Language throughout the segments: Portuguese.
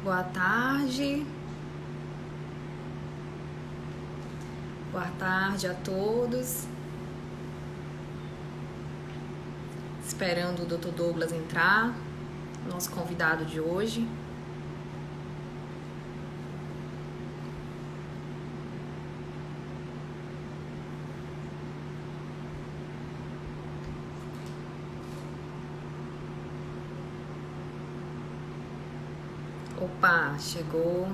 Boa tarde. Boa tarde a todos. Esperando o Dr. Douglas entrar, nosso convidado de hoje. Opa, chegou.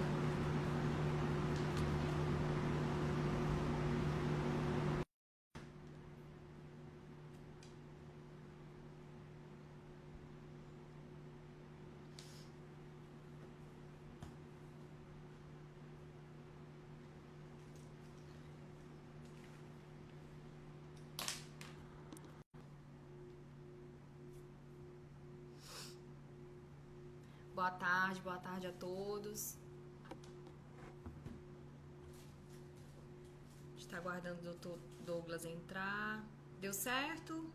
Boa tarde a todos. Está aguardando o Dr. Douglas entrar. Deu certo?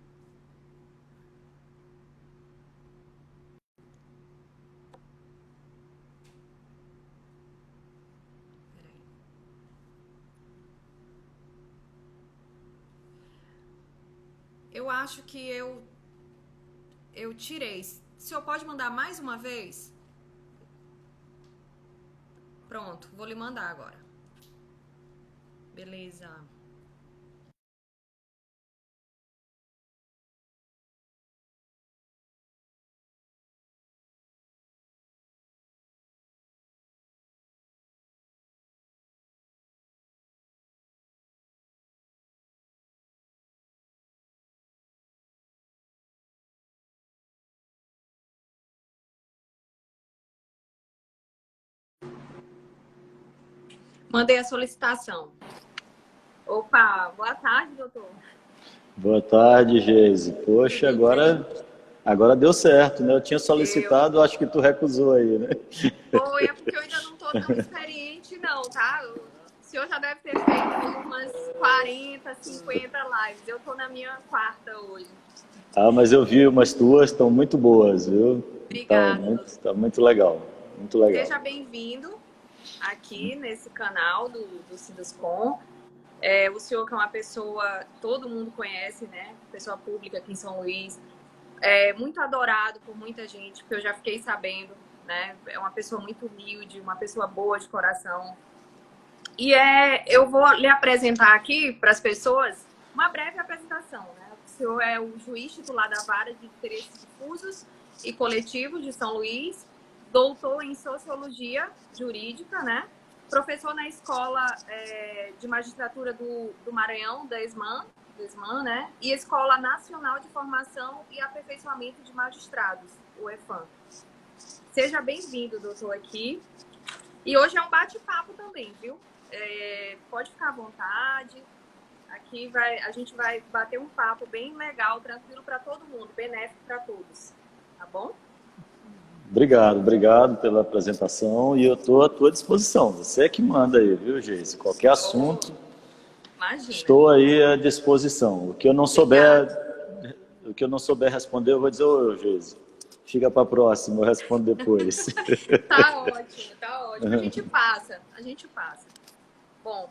Peraí. Eu acho que eu tirei. O senhor pode mandar mais uma vez? Pronto, vou lhe mandar agora. Beleza. Mandei a solicitação. Opa, boa tarde, doutor. Boa tarde, Geise. Poxa, agora deu certo, né? Eu tinha solicitado, acho que tu recusou aí, né? Foi, é porque eu ainda não tô tão experiente, não, tá? O senhor já deve ter feito umas 40, 50 lives. Eu tô na minha quarta hoje. Ah, mas eu vi umas tuas, estão muito boas, viu? Obrigada. Tá muito legal, muito legal. Seja bem-vindo aqui nesse canal do Ciduscom. O senhor que é uma pessoa, todo mundo conhece, né? Pessoa pública aqui em São Luís. Muito adorado por muita gente, porque eu já fiquei sabendo, né? É uma pessoa muito humilde, uma pessoa boa de coração. E eu vou lhe apresentar aqui para as pessoas uma breve apresentação, né? O senhor é o juiz titular da Vara de Interesses Difusos e Coletivos de São Luís, doutor em Sociologia Jurídica, né? Professor na Escola de Magistratura do Maranhão, da ESMAN, né? E Escola Nacional de Formação e Aperfeiçoamento de Magistrados, o EFAM. Seja bem-vindo, doutor, aqui. E hoje é um bate-papo também, viu? Pode ficar à vontade. Aqui a gente vai bater um papo bem legal, tranquilo para todo mundo, benéfico para todos. Tá bom? Obrigado pela apresentação e eu estou à tua disposição. Você é que manda aí, viu, Geise? Qualquer assunto, Imagina. estou aí à disposição. O que eu não souber responder, eu vou dizer, ô, Geise, fica para a próxima, eu respondo depois. Tá ótimo, tá ótimo. A gente passa. Bom,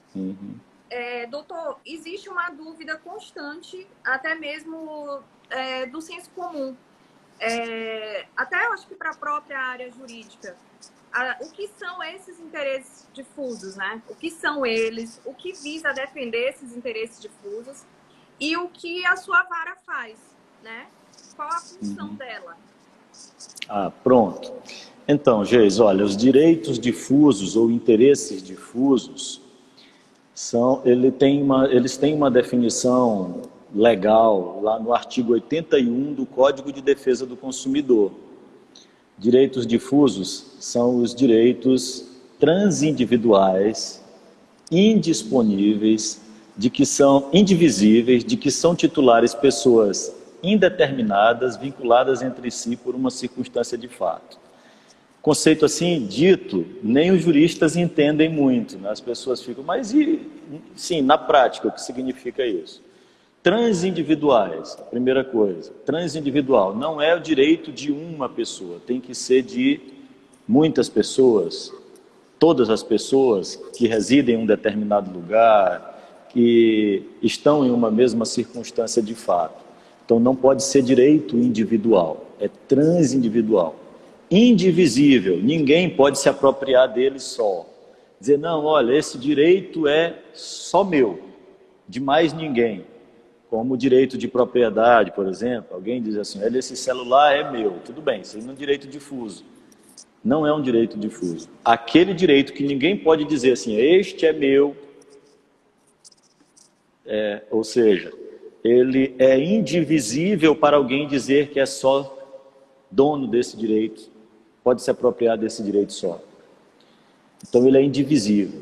doutor, existe uma dúvida constante, até mesmo do senso comum. Até eu acho que para a própria área jurídica. O que são esses interesses difusos, né? O que são eles? O que visa defender esses interesses difusos? E o que a sua vara faz, né? Qual a função dela? Pronto. Então, Geis, olha, os direitos difusos ou interesses difusos eles têm uma definição legal lá no artigo 81 do Código de Defesa do Consumidor. Direitos difusos são os direitos transindividuais, indisponíveis, de que são indivisíveis, de que são titulares pessoas indeterminadas, vinculadas entre si por uma circunstância de fato. Conceito assim dito, nem os juristas entendem muito, né? As pessoas ficam, mas sim, na prática, o que significa isso? Transindividuais, a primeira coisa, transindividual, não é o direito de uma pessoa, tem que ser de muitas pessoas, todas as pessoas que residem em um determinado lugar, que estão em uma mesma circunstância de fato. Então não pode ser direito individual, é transindividual. Indivisível, ninguém pode se apropriar dele só. Dizer, não, olha, esse direito é só meu, de mais ninguém. Como o direito de propriedade, por exemplo. Alguém diz assim, olha, esse celular é meu. Tudo bem, isso aí não é um direito difuso. Não é um direito difuso. Aquele direito que ninguém pode dizer assim, este é meu, ou seja, ele é indivisível para alguém dizer que é só dono desse direito, pode se apropriar desse direito só. Então ele é indivisível.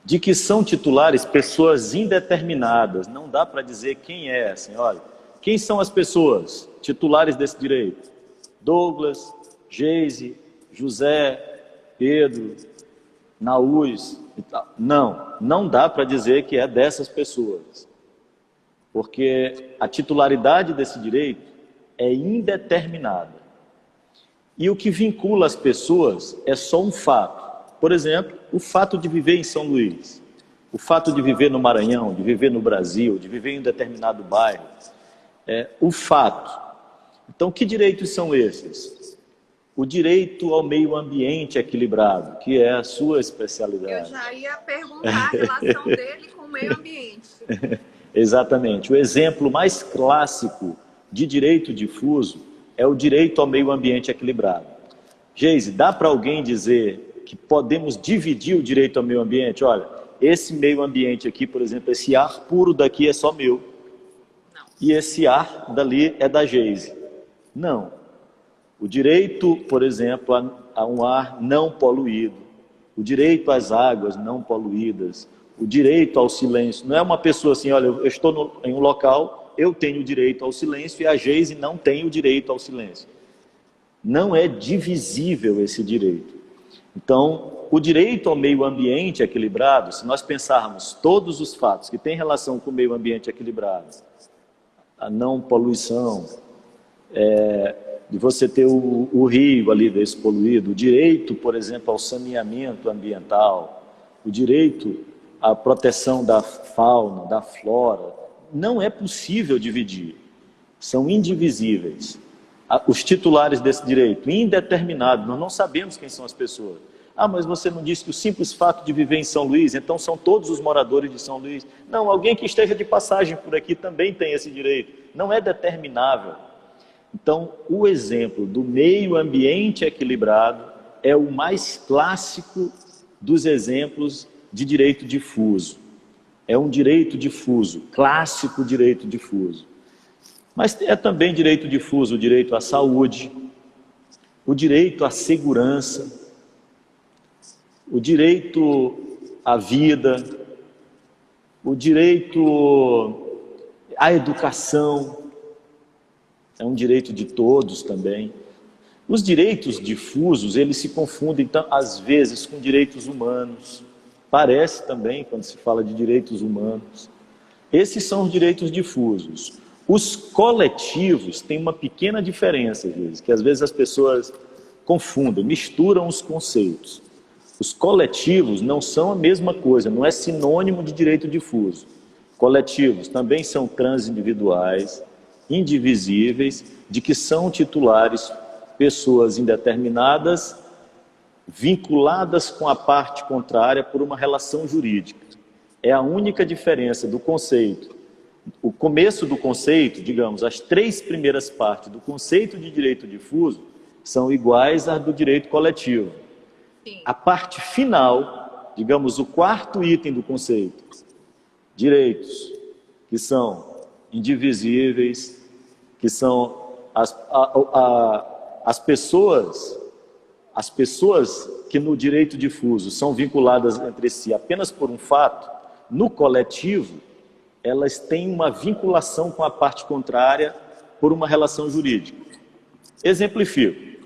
De que são titulares pessoas indeterminadas, não dá para dizer quem é, assim, olha, quem são as pessoas titulares desse direito? Douglas, Geise, José, Pedro, Naús e tal. Não dá para dizer que é dessas pessoas, porque a titularidade desse direito é indeterminada. E o que vincula as pessoas é só um fato. Por exemplo, o fato de viver em São Luís, o fato de viver no Maranhão, de viver no Brasil, de viver em um determinado bairro, o fato. Então, que direitos são esses? O direito ao meio ambiente equilibrado, que é a sua especialidade. Eu já ia perguntar a relação dele com o meio ambiente. Exatamente. O exemplo mais clássico de direito difuso é o direito ao meio ambiente equilibrado. Geise, dá para alguém dizer que podemos dividir o direito ao meio ambiente? Olha, esse meio ambiente aqui, por exemplo, esse ar puro daqui é só meu. Não. E esse ar dali é da Geise. Não. O direito, por exemplo, a um ar não poluído, o direito às águas não poluídas, o direito ao silêncio. Não é uma pessoa assim, olha, eu estou em um local, eu tenho o direito ao silêncio e a Geise não tem o direito ao silêncio. Não é divisível esse direito. Então, o direito ao meio ambiente equilibrado, se nós pensarmos todos os fatos que têm relação com o meio ambiente equilibrado, a não poluição, de você ter o rio ali despoluído, o direito, por exemplo, ao saneamento ambiental, o direito à proteção da fauna, da flora, não é possível dividir, são indivisíveis. Os titulares desse direito, indeterminado, nós não sabemos quem são as pessoas. Ah, mas você não disse que o simples fato de viver em São Luís, então são todos os moradores de São Luís. Não, alguém que esteja de passagem por aqui também tem esse direito. Não é determinável. Então, o exemplo do meio ambiente equilibrado é o mais clássico dos exemplos de direito difuso. É um direito difuso, clássico direito difuso. Mas é também direito difuso o direito à saúde, o direito à segurança, o direito à vida, o direito à educação, é um direito de todos também. Os direitos difusos, eles se confundem, então, às vezes, com direitos humanos. Parece também, quando se fala de direitos humanos. Esses são os direitos difusos. Os coletivos têm uma pequena diferença, às vezes, que às vezes as pessoas confundem, misturam os conceitos. Os coletivos não são a mesma coisa, não é sinônimo de direito difuso. Coletivos também são transindividuais, indivisíveis, de que são titulares pessoas indeterminadas, vinculadas com a parte contrária por uma relação jurídica. É a única diferença do conceito. O começo do conceito, digamos, as 3 primeiras partes do conceito de direito difuso são iguais às do direito coletivo. Sim. A parte final, digamos, o 4º item do conceito, direitos que são indivisíveis, que são as pessoas que no direito difuso são vinculadas entre si apenas por um fato, no coletivo, elas têm uma vinculação com a parte contrária por uma relação jurídica. Exemplifico.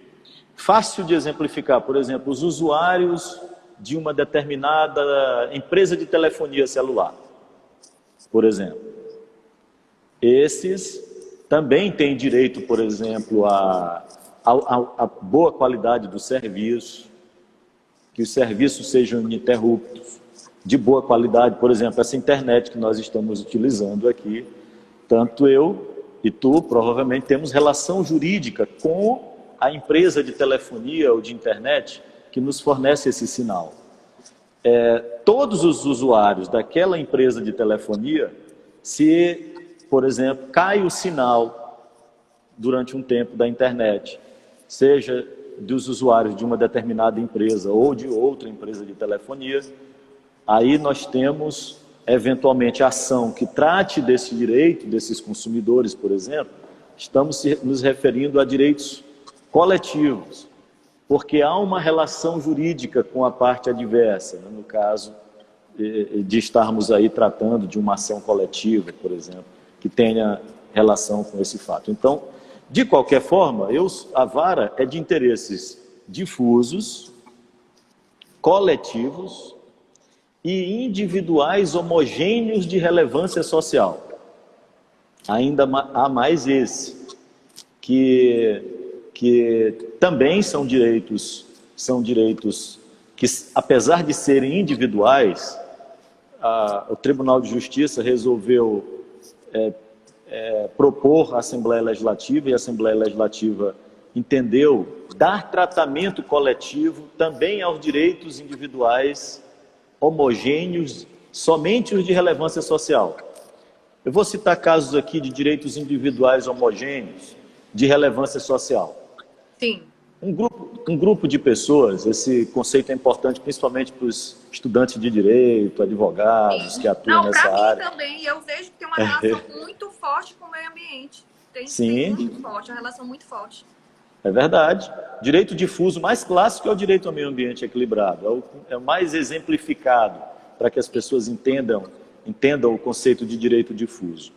Fácil de exemplificar, por exemplo, os usuários de uma determinada empresa de telefonia celular, por exemplo. Esses também têm direito, por exemplo, a boa qualidade do serviço, que os serviços sejam ininterruptos, de boa qualidade. Por exemplo, essa internet que nós estamos utilizando aqui, tanto eu e tu provavelmente temos relação jurídica com a empresa de telefonia ou de internet que nos fornece esse sinal. Todos os usuários daquela empresa de telefonia, se, por exemplo, cai o sinal durante um tempo da internet, seja dos usuários de uma determinada empresa ou de outra empresa de telefonia, aí nós temos, eventualmente, ação que trate desse direito, desses consumidores, por exemplo. Estamos nos referindo a direitos coletivos, porque há uma relação jurídica com a parte adversa, né? No caso de estarmos aí tratando de uma ação coletiva, por exemplo, que tenha relação com esse fato. Então, de qualquer forma, a vara é de interesses difusos, coletivos e individuais homogêneos de relevância social. Ainda há mais esse, que também são direitos que, apesar de serem individuais, o Tribunal de Justiça resolveu propor à Assembleia Legislativa, e a Assembleia Legislativa entendeu dar tratamento coletivo também aos direitos individuais homogêneos, somente os de relevância social. Eu vou citar casos aqui de direitos individuais homogêneos de relevância social. Sim. Um grupo de pessoas, esse conceito é importante principalmente para os estudantes de direito, advogados que atuam nessa área. Para mim também, eu vejo que tem uma relação muito forte com o meio ambiente. Tem muito forte, uma relação muito forte. É verdade. Direito difuso mais clássico é o direito ao meio ambiente equilibrado, é o mais exemplificado para que as pessoas entendam o conceito de direito difuso.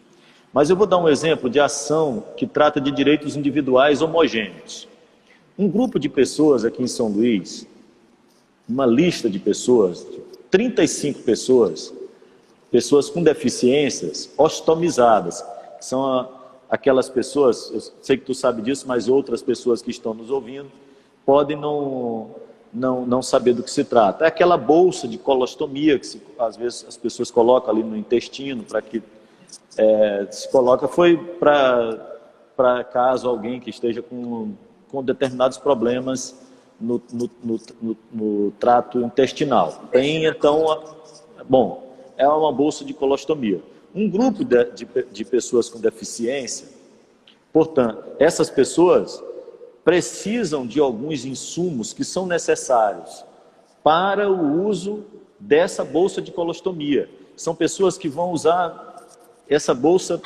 Mas eu vou dar um exemplo de ação que trata de direitos individuais homogêneos. Um grupo de pessoas aqui em São Luís, uma lista de pessoas, 35 pessoas com deficiências ostomizadas, que são aquelas pessoas, eu sei que tu sabe disso, mas outras pessoas que estão nos ouvindo podem não saber do que se trata. É aquela bolsa de colostomia que às vezes as pessoas colocam ali no intestino, para que se coloca, foi para caso alguém que esteja com determinados problemas no trato intestinal. Tem, então, é uma bolsa de colostomia. Um grupo de pessoas com deficiência, portanto, essas pessoas precisam de alguns insumos que são necessários para o uso dessa bolsa de colostomia. São pessoas que vão usar essa bolsa,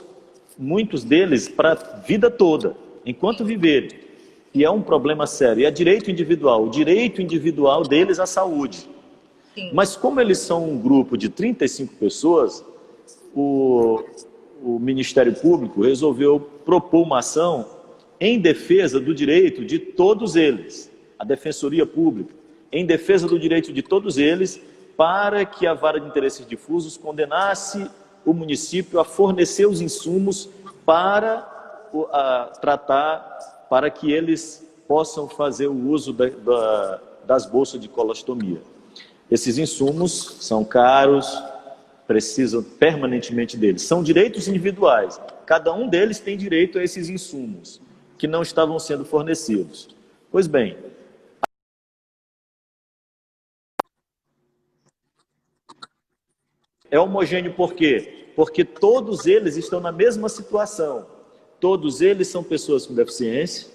muitos deles, para a vida toda, enquanto viverem. E é um problema sério, e é direito individual, o direito individual deles à saúde. Sim. Mas como eles são um grupo de 35 pessoas, o Ministério Público resolveu propor uma ação em defesa do direito de todos eles, a Defensoria Pública, em defesa do direito de todos eles, para que a Vara de Interesses Difusos condenasse o município a fornecer os insumos para tratar, para que eles possam fazer o uso das bolsas de colostomia. Esses insumos são caros, precisam permanentemente deles. São direitos individuais. Cada um deles tem direito a esses insumos que não estavam sendo fornecidos. Pois bem, é homogêneo por quê? Porque todos eles estão na mesma situação. Todos eles são pessoas com deficiência,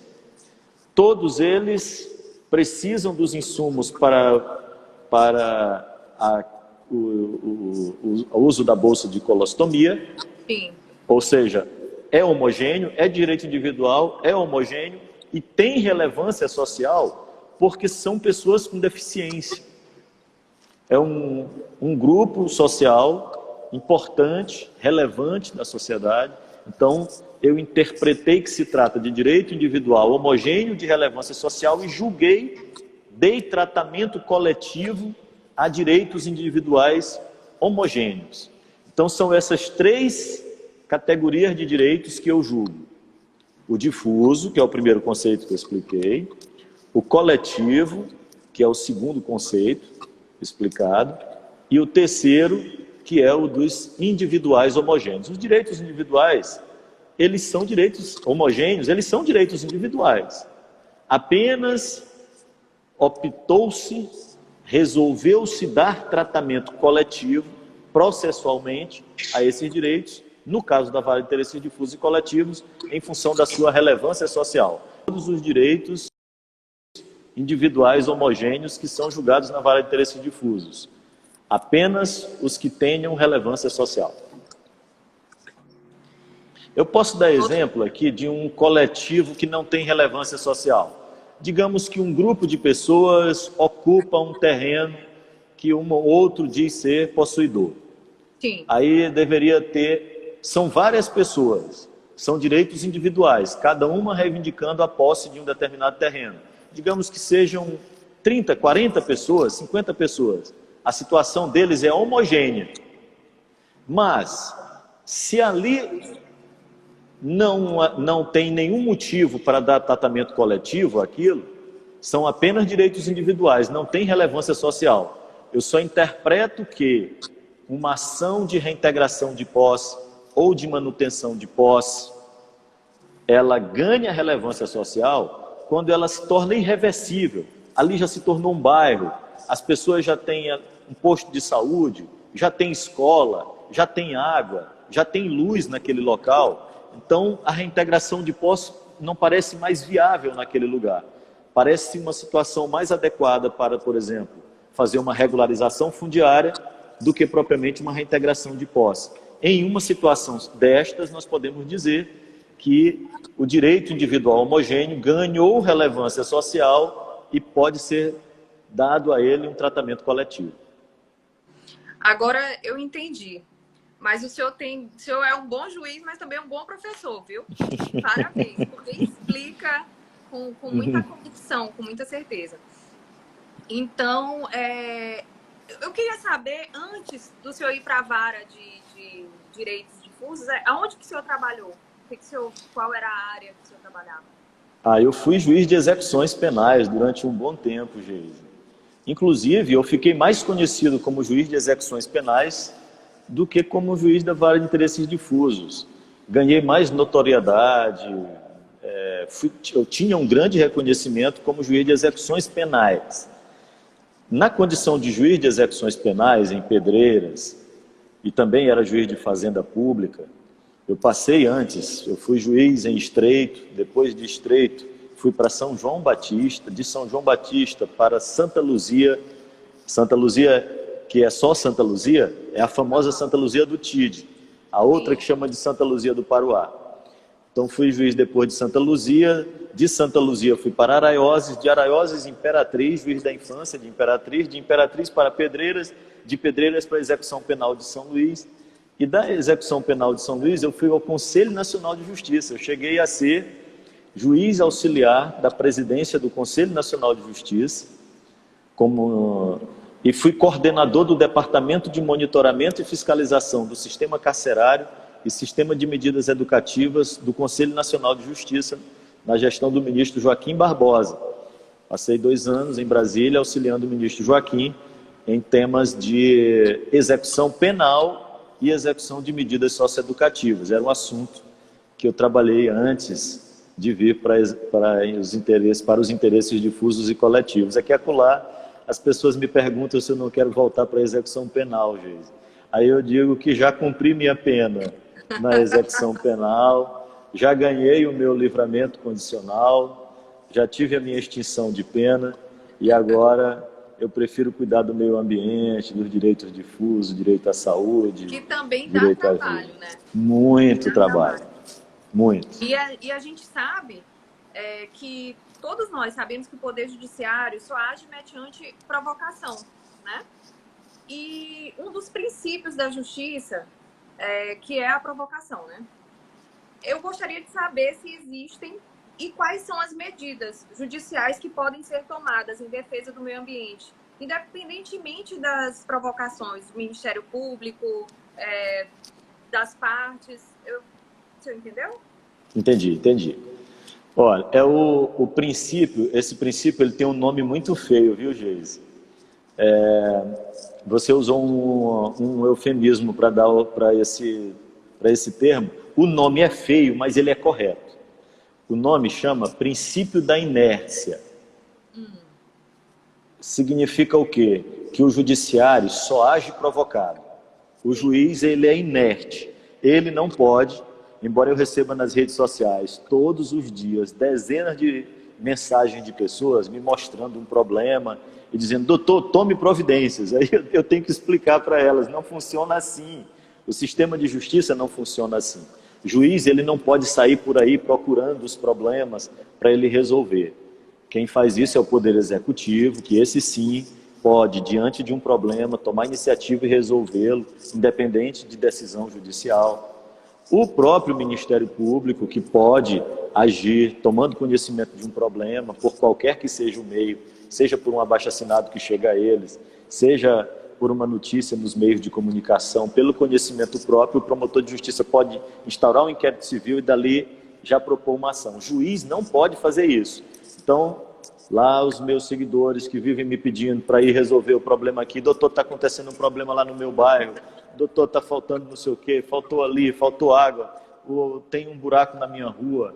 todos eles precisam dos insumos para o uso da bolsa de colostomia. Sim. Ou seja, é homogêneo, é direito individual, é homogêneo e tem relevância social porque são pessoas com deficiência. É um grupo social importante, relevante da sociedade. Então, eu interpretei que se trata de direito individual homogêneo de relevância social e julguei, dei tratamento coletivo a direitos individuais homogêneos. Então, são essas três categorias de direitos que eu julgo. O difuso, que é o primeiro conceito que eu expliquei, o coletivo, que é o segundo conceito explicado, e o terceiro, que é o dos individuais homogêneos. Os direitos individuais, eles são direitos homogêneos, eles são direitos individuais. Apenas optou-se, resolveu-se dar tratamento coletivo, processualmente, a esses direitos, no caso da vara de interesses difusos e coletivos, em função da sua relevância social. Todos os direitos individuais homogêneos que são julgados na vara de interesses difusos. Apenas os que tenham relevância social. Eu posso dar exemplo aqui de um coletivo que não tem relevância social. Digamos que um grupo de pessoas ocupa um terreno que um ou outro diz ser possuidor. Sim. Aí deveria ter... São várias pessoas, são direitos individuais, cada uma reivindicando a posse de um determinado terreno. Digamos que sejam 30, 40 pessoas, 50 pessoas. A situação deles é homogênea. Mas, se ali não tem nenhum motivo para dar tratamento coletivo àquilo, são apenas direitos individuais, não tem relevância social. Eu só interpreto que uma ação de reintegração de posse ou de manutenção de posse, ela ganha relevância social quando ela se torna irreversível. Ali já se tornou um bairro, as pessoas já têm um posto de saúde, já tem escola, já tem água, já tem luz naquele local. Então, a reintegração de posse não parece mais viável naquele lugar. Parece uma situação mais adequada para, por exemplo, fazer uma regularização fundiária do que propriamente uma reintegração de posse. Em uma situação destas, nós podemos dizer que o direito individual homogêneo ganhou relevância social e pode ser dado a ele um tratamento coletivo. Agora eu entendi. Mas o senhor é um bom juiz, mas também é um bom professor, viu? Parabéns, porque explica com muita convicção, com muita certeza. Então, eu queria saber, antes do senhor ir para a vara de direitos difusos, aonde que o senhor trabalhou? Qual era a área que o senhor trabalhava? Eu fui juiz de execuções penais durante um bom tempo, Geise. Inclusive, eu fiquei mais conhecido como juiz de execuções penais do que como juiz da vara de interesses difusos. Ganhei mais notoriedade, eu tinha um grande reconhecimento como juiz de execuções penais. Na condição de juiz de execuções penais em Pedreiras, e também era juiz de fazenda pública, eu passei antes, eu fui juiz em Estreito, depois de Estreito fui para São João Batista, de São João Batista para Santa Luzia, que é só Santa Luzia, é a famosa Santa Luzia do Tide, a outra que chama de Santa Luzia do Paruá. Então fui juiz depois de Santa Luzia, de Santa Luzia fui para Araioses, de Araioses Imperatriz, juiz da infância de Imperatriz para Pedreiras, de Pedreiras para a execução penal de São Luís, e da execução penal de São Luís eu fui ao Conselho Nacional de Justiça. Eu cheguei a ser juiz auxiliar da presidência do Conselho Nacional de Justiça, e fui coordenador do Departamento de Monitoramento e Fiscalização do Sistema Carcerário e Sistema de Medidas Educativas do Conselho Nacional de Justiça, na gestão do ministro Joaquim Barbosa. Passei 2 anos em Brasília auxiliando o ministro Joaquim em temas de execução penal e execução de medidas socioeducativas. Era um assunto que eu trabalhei antes de vir para os interesses difusos e coletivos. Aqui e acolá, as pessoas me perguntam se eu não quero voltar para a execução penal, Geise. Aí eu digo que já cumpri minha pena na execução penal, já ganhei o meu livramento condicional, já tive a minha extinção de pena e agora eu prefiro cuidar do meio ambiente, dos direitos difusos, direito à saúde. Que também dá trabalho, né? Muito trabalho. Muito. E a gente sabe que todos nós sabemos que o Poder Judiciário só age mediante provocação, né? E um dos princípios da justiça que é a provocação, né? Eu gostaria de saber se existem e quais são as medidas judiciais que podem ser tomadas em defesa do meio ambiente, independentemente das provocações do Ministério Público, das partes. Você entendeu? Entendi, entendi. Olha, o princípio, esse princípio ele tem um nome muito feio, viu, Geise? Você usou um eufemismo para dar para esse termo. O nome é feio, mas ele é correto. O nome chama princípio da inércia. Significa o quê? Que o judiciário só age provocado. O juiz, ele é inerte. Ele não pode, embora eu receba nas redes sociais todos os dias dezenas de mensagens de pessoas me mostrando um problema e dizendo, doutor, tome providências. Aí eu tenho que explicar para elas, não funciona assim. O sistema de justiça não funciona assim. O juiz, ele não pode sair por aí procurando os problemas para ele resolver. Quem faz isso é o Poder Executivo, que esse sim pode, diante de um problema, tomar iniciativa e resolvê-lo, independente de decisão judicial. O próprio Ministério Público, que pode agir tomando conhecimento de um problema, por qualquer que seja o meio, seja por um abaixo-assinado que chega a eles, seja por uma notícia nos meios de comunicação, pelo conhecimento próprio, o promotor de justiça pode instaurar um inquérito civil e dali já propor uma ação. O juiz não pode fazer isso. Então, lá os meus seguidores que vivem me pedindo para ir resolver o problema aqui, doutor, está acontecendo um problema lá no meu bairro, doutor, está faltando não sei o quê, faltou ali, faltou água, ou tem um buraco na minha rua,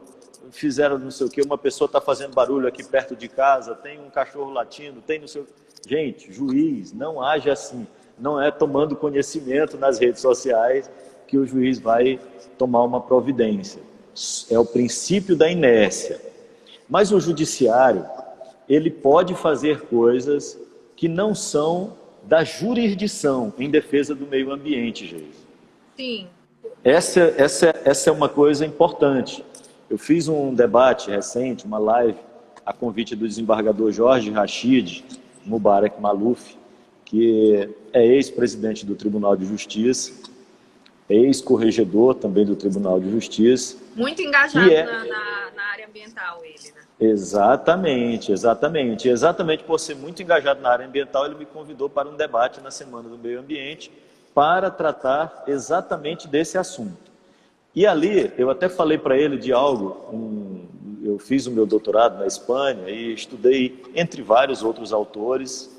fizeram não sei o quê, uma pessoa está fazendo barulho aqui perto de casa, tem um cachorro latindo, tem não sei o quê. Gente, juiz não age assim, não é tomando conhecimento nas redes sociais que o juiz vai tomar uma providência. É o princípio da inércia. Mas o judiciário, ele pode fazer coisas que não são da jurisdição em defesa do meio ambiente, Geise. Sim. Essa é uma coisa importante. Eu fiz um debate recente, uma live, a convite do desembargador Jorge Rachid Mubarak Maluf, que é ex-presidente do Tribunal de Justiça, ex-corregedor também do Tribunal de Justiça. Muito engajado na área ambiental, ele, né? Exatamente, exatamente. E exatamente por ser muito engajado na área ambiental, ele me convidou para um debate na Semana do Meio Ambiente para tratar exatamente desse assunto. E ali, eu até falei para ele de algo, eu fiz o meu doutorado na Espanha e estudei, entre vários outros autores,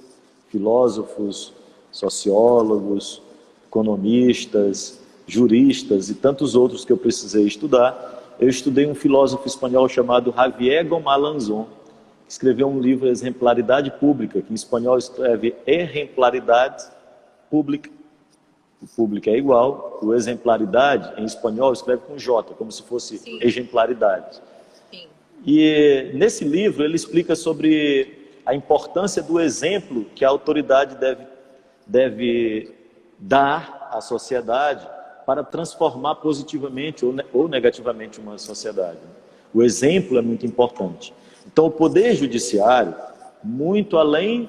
filósofos, sociólogos, economistas, juristas e tantos outros que eu precisei estudar. Eu estudei um filósofo espanhol chamado Javier Gomá Lanzón, que escreveu um livro Exemplaridade Pública, que em espanhol escreve Exemplaridade Pública. O público é igual, o exemplaridade em espanhol escreve com J, como se fosse Sim. Exemplaridade. Sim. E nesse livro ele explica sobre a importância do exemplo que a autoridade deve dar à sociedade para transformar positivamente ou negativamente uma sociedade. O exemplo é muito importante. Então o Poder Judiciário, muito além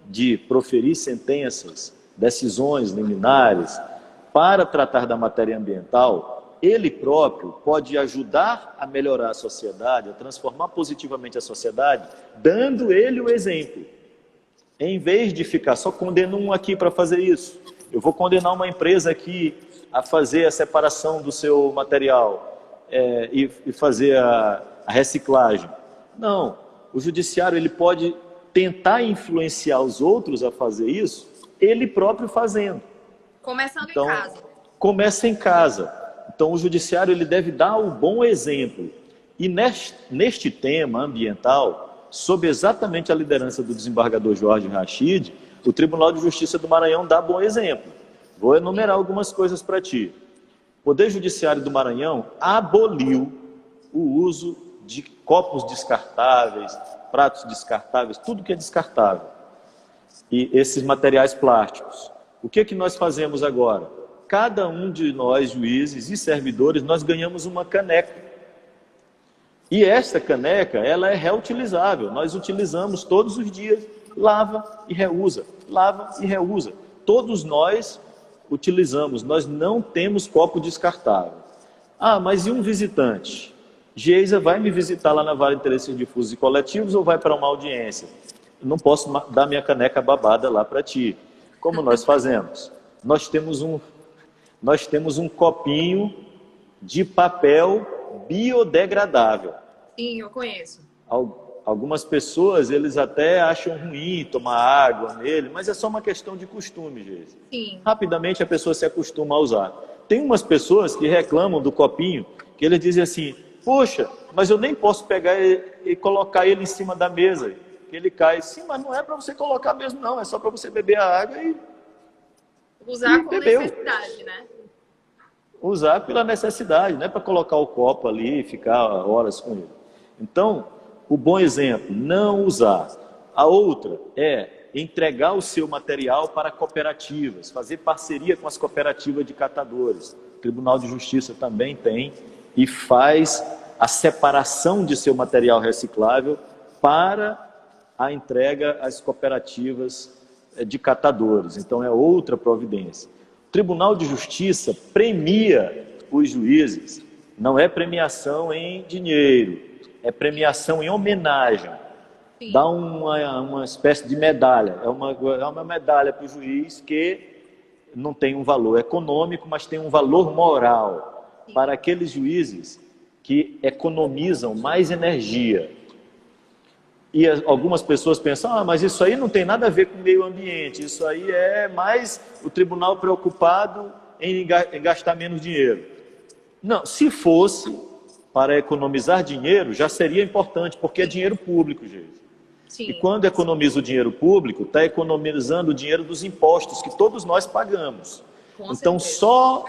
de proferir sentenças, decisões liminares para tratar da matéria ambiental, ele próprio pode ajudar a melhorar a sociedade, a transformar positivamente a sociedade, dando ele o exemplo. Em vez de ficar só condenando um aqui para fazer isso, eu vou condenar uma empresa aqui a fazer a separação do seu material e fazer a reciclagem. Não, o judiciário ele pode tentar influenciar os outros a fazer isso, ele próprio fazendo. Começando em casa. Começa em casa. Então o judiciário ele deve dar o bom exemplo. E neste tema ambiental, sob exatamente a liderança do desembargador Jorge Rachid, o Tribunal de Justiça do Maranhão dá bom exemplo. Vou enumerar algumas coisas para ti. O Poder Judiciário do Maranhão aboliu o uso de copos descartáveis, pratos descartáveis, tudo que é descartável. E esses materiais plásticos. O que nós fazemos agora? Cada um de nós, juízes e servidores, nós ganhamos uma caneca. E esta caneca, ela é reutilizável. Nós utilizamos todos os dias, lava e reusa, lava e reusa. Todos nós utilizamos, nós não temos copo descartável. Ah, mas e um visitante? Geisa vai me visitar lá na Vara de Interesses Difusos e Coletivos ou vai para uma audiência? Eu não posso dar minha caneca babada lá para ti. Como nós fazemos? Nós temos um copinho de papel biodegradável. Sim, eu conheço. Algumas pessoas, eles até acham ruim tomar água nele, mas é só uma questão de costume, gente. Sim. Rapidamente a pessoa se acostuma a usar. Tem umas pessoas que reclamam do copinho, que eles dizem assim, poxa, mas eu nem posso pegar e colocar ele em cima da mesa, que ele cai. Sim, mas não é para você colocar mesmo, não. É só para você beber a água e usar com bebeu. necessidade, né? Usar pela necessidade, não é para colocar o copo ali e ficar horas com ele. Então, o bom exemplo, não usar. A outra é entregar o seu material para cooperativas, fazer parceria com as cooperativas de catadores. O Tribunal de Justiça também tem e faz a separação de seu material reciclável para a entrega às cooperativas de catadores. Então, é outra providência. O Tribunal de Justiça premia os juízes, não é premiação em dinheiro, é premiação em homenagem. Sim. Dá uma espécie de medalha, é uma medalha para o juiz que não tem um valor econômico, mas tem um valor moral. Sim. Para aqueles juízes que economizam mais energia. E algumas pessoas pensam, mas isso aí não tem nada a ver com o meio ambiente, isso aí é mais o tribunal preocupado em gastar menos dinheiro. Não, se fosse para economizar dinheiro, já seria importante, porque é dinheiro público, gente. Sim. E quando economiza o dinheiro público, está economizando o dinheiro dos impostos que todos nós pagamos. Então, só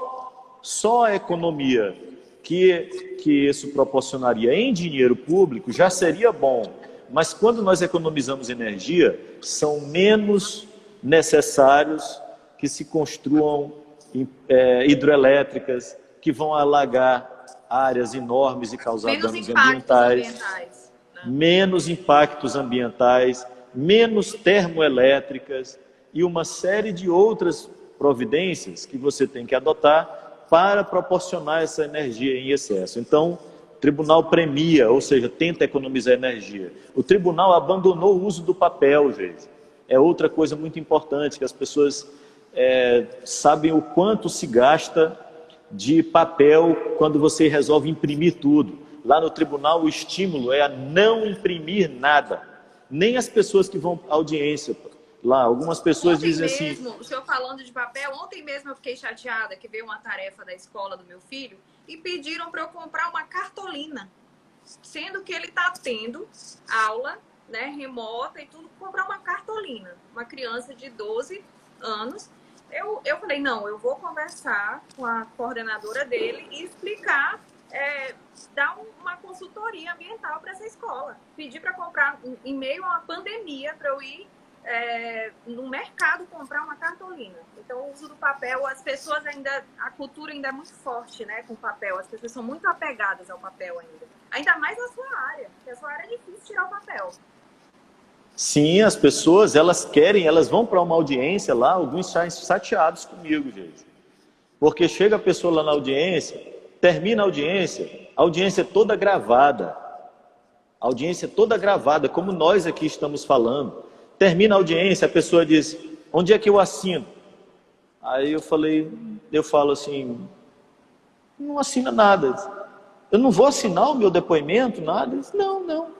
a economia que isso proporcionaria em dinheiro público já seria bom. Mas quando nós economizamos energia, são menos necessários que se construam hidrelétricas, que vão alagar áreas enormes e causar danos ambientais. Né? Menos impactos ambientais, menos termoelétricas e uma série de outras providências que você tem que adotar para proporcionar essa energia em excesso. Então, o tribunal premia, ou seja, tenta economizar energia. O tribunal abandonou o uso do papel, gente. É outra coisa muito importante, que as pessoas sabem o quanto se gasta de papel quando você resolve imprimir tudo. Lá no tribunal o estímulo é a não imprimir nada. Nem as pessoas que vão à audiência. Lá, algumas pessoas dizem assim... O senhor falando de papel, ontem mesmo eu fiquei chateada que veio uma tarefa da escola do meu filho e pediram para eu comprar uma cartolina, sendo que ele está tendo aula, né, remota e tudo, comprar uma cartolina. Uma criança de 12 anos. Eu falei, não, eu vou conversar com a coordenadora dele e explicar, dar uma consultoria ambiental para essa escola. Pedir para comprar, em meio a uma pandemia, para eu ir no mercado comprar uma cartolina. Então, o uso do papel, as pessoas ainda, a cultura ainda é muito forte, né, com o papel. As pessoas são muito apegadas ao papel ainda. Ainda mais na sua área, porque a sua área é difícil tirar o papel. Sim, as pessoas, elas vão para uma audiência lá, alguns saem chateados comigo, gente. Porque chega a pessoa lá na audiência, termina a audiência é toda gravada. A audiência é toda gravada, como nós aqui estamos falando. Termina a audiência, a pessoa diz, onde é que eu assino? Aí eu falo assim, não assina nada. Eu não vou assinar o meu depoimento, nada? Não.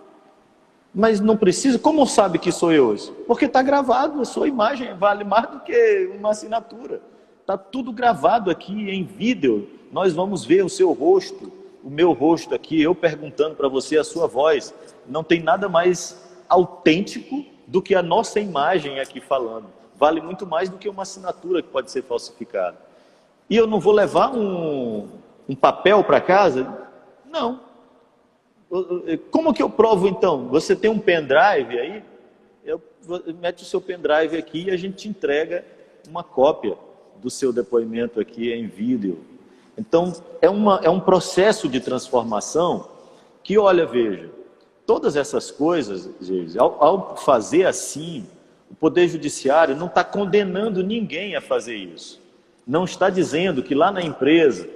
Mas não precisa, como sabe que sou eu? Porque está gravado, a sua imagem vale mais do que uma assinatura. Está tudo gravado aqui em vídeo, nós vamos ver o seu rosto, o meu rosto aqui, eu perguntando para você a sua voz. Não tem nada mais autêntico do que a nossa imagem aqui falando. Vale muito mais do que uma assinatura que pode ser falsificada. E eu não vou levar um papel para casa? Não. Como que eu provo então? Você tem um pendrive aí? Mete o seu pendrive aqui e a gente te entrega uma cópia do seu depoimento aqui em vídeo. Então, é um processo de transformação que, olha, veja, todas essas coisas, gente, ao fazer assim, o Poder Judiciário não está condenando ninguém a fazer isso. Não está dizendo que lá na empresa,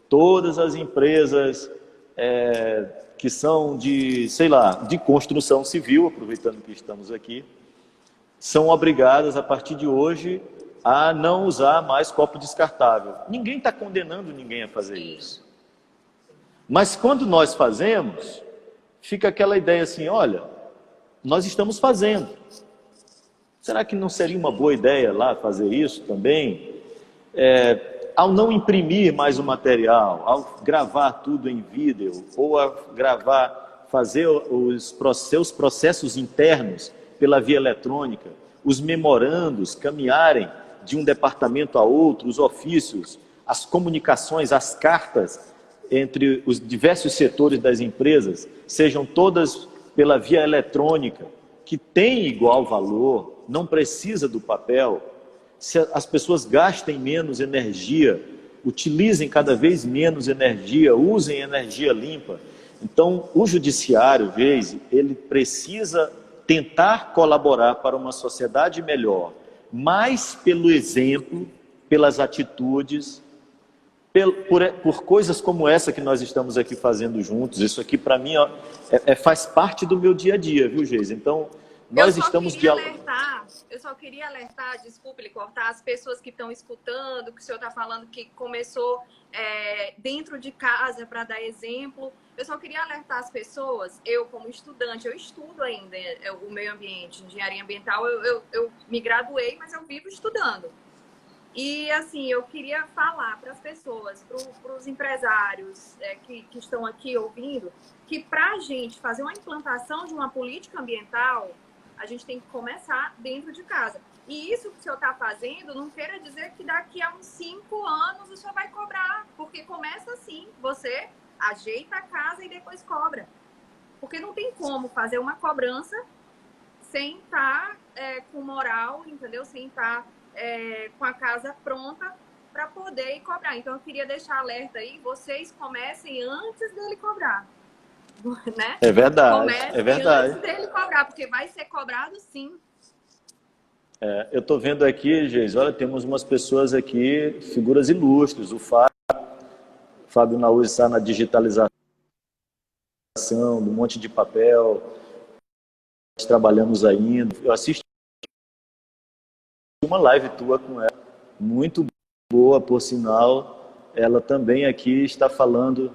todas as empresas que são de construção civil, aproveitando que estamos aqui, são obrigadas, a partir de hoje, a não usar mais copo descartável. Ninguém está condenando ninguém a fazer isso. Mas quando nós fazemos, fica aquela ideia assim, olha, nós estamos fazendo. Será que não seria uma boa ideia lá fazer isso também? Ao não imprimir mais o material, ao gravar tudo em vídeo, ou a gravar, fazer os seus processos internos pela via eletrônica, os memorandos caminharem de um departamento a outro, os ofícios, as comunicações, as cartas entre os diversos setores das empresas, sejam todas pela via eletrônica, que tem igual valor, não precisa do papel, se as pessoas gastem menos energia, utilizem cada vez menos energia, usem energia limpa. Então, o judiciário, Geise, ele precisa tentar colaborar para uma sociedade melhor, mais pelo exemplo, pelas atitudes, por coisas como essa que nós estamos aqui fazendo juntos. Isso aqui, para mim, ó, faz parte do meu dia a dia, viu, Geise? Então, nós estamos dialogando. Eu só queria alertar, desculpe lhe cortar, as pessoas que estão escutando, que o senhor está falando que começou dentro de casa para dar exemplo. Eu só queria alertar as pessoas, eu como estudante, eu estudo ainda o meio ambiente, engenharia ambiental, eu me graduei, mas eu vivo estudando. E, assim, eu queria falar para as pessoas, para os empresários que estão aqui ouvindo, que para a gente fazer uma implantação de uma política ambiental, a gente tem que começar dentro de casa. E isso que o senhor está fazendo não queira dizer que daqui a uns 5 anos o senhor vai cobrar, porque começa assim, você ajeita a casa e depois cobra. Porque não tem como fazer uma cobrança sem estar com moral, entendeu? Sem estar com a casa pronta para poder ir cobrar. Então, eu queria deixar alerta aí, vocês comecem antes dele cobrar. Né? É verdade, Comecem é verdade. antes dele cobrar, porque vai ser cobrado sim. Eu estou vendo aqui, Geis, olha, temos umas pessoas aqui, figuras ilustres, o Fábio Naúz está na digitalização do monte de papel, nós trabalhamos ainda, eu assisti uma live tua com ela, muito boa, por sinal, ela também aqui está falando.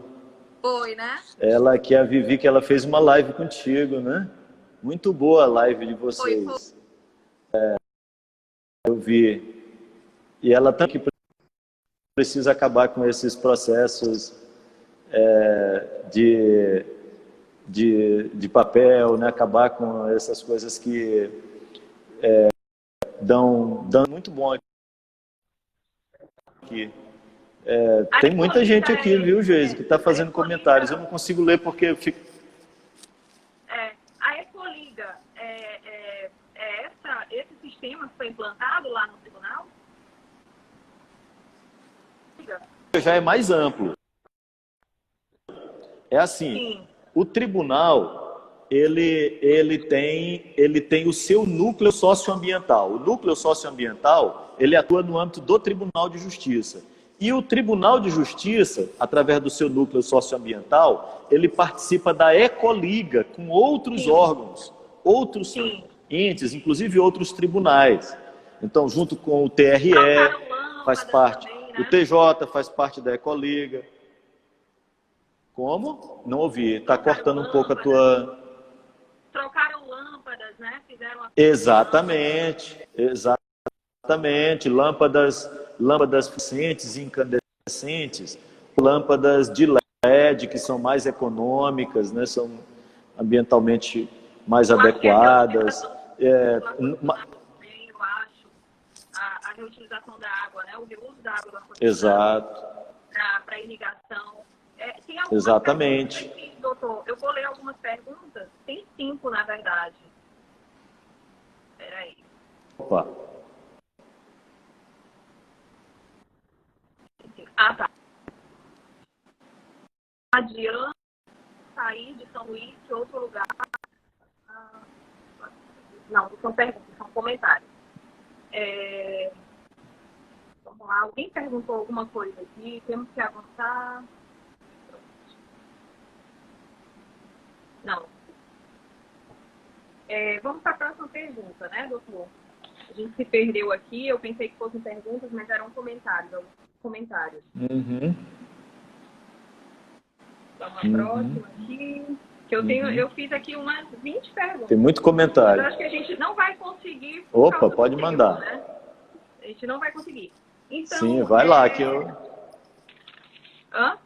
Foi, né? Ela que é a Vivi, que ela fez uma live contigo, né? Muito boa a live de vocês. Eu vi. E ela também precisa acabar com esses processos de papel, né? Acabar com essas coisas que dão muito bom aqui. Tem muita gente aqui, viu, Geise, que está fazendo comentários. Eu não consigo ler porque eu fico... A Ecoliga, esse sistema que foi implantado lá no tribunal? Já é mais amplo. É assim, sim. O tribunal, ele tem o seu núcleo socioambiental. O núcleo socioambiental, ele atua no âmbito do Tribunal de Justiça. E o Tribunal de Justiça, através do seu núcleo socioambiental, ele participa da Ecoliga com outros órgãos, outros entes, inclusive outros tribunais. Então, junto com o TRE, faz parte, também, né? O TJ faz parte da Ecoliga. Como? Não ouvi, está cortando um pouco a tua... Trocaram lâmpadas, né? Fizeram uma... Exatamente. Lâmpadas fluorescentes e incandescentes, lâmpadas de LED, que são mais econômicas, né? São ambientalmente mais adequadas. Eu acho a reutilização da água, né? O reuso da água da Exato. Para irrigação. Tem exatamente. Aqui, doutor, eu vou ler algumas perguntas. Tem 5, na verdade. Espera aí. Opa. Ah, tá. Adianta sair de São Luís de outro lugar? Não são perguntas, são comentários. Vamos lá. Alguém perguntou alguma coisa aqui? Temos que avançar? Não. Vamos para a próxima pergunta, né, doutor? A gente se perdeu aqui. Eu pensei que fossem perguntas, mas eram comentários. Uhum. Uma próxima aqui. Que eu fiz aqui umas 20 perguntas. Tem muito comentário. Eu acho que a gente não vai conseguir. Opa, pode mandar. Né? A gente não vai conseguir. Então, sim, vai lá que eu... Hã?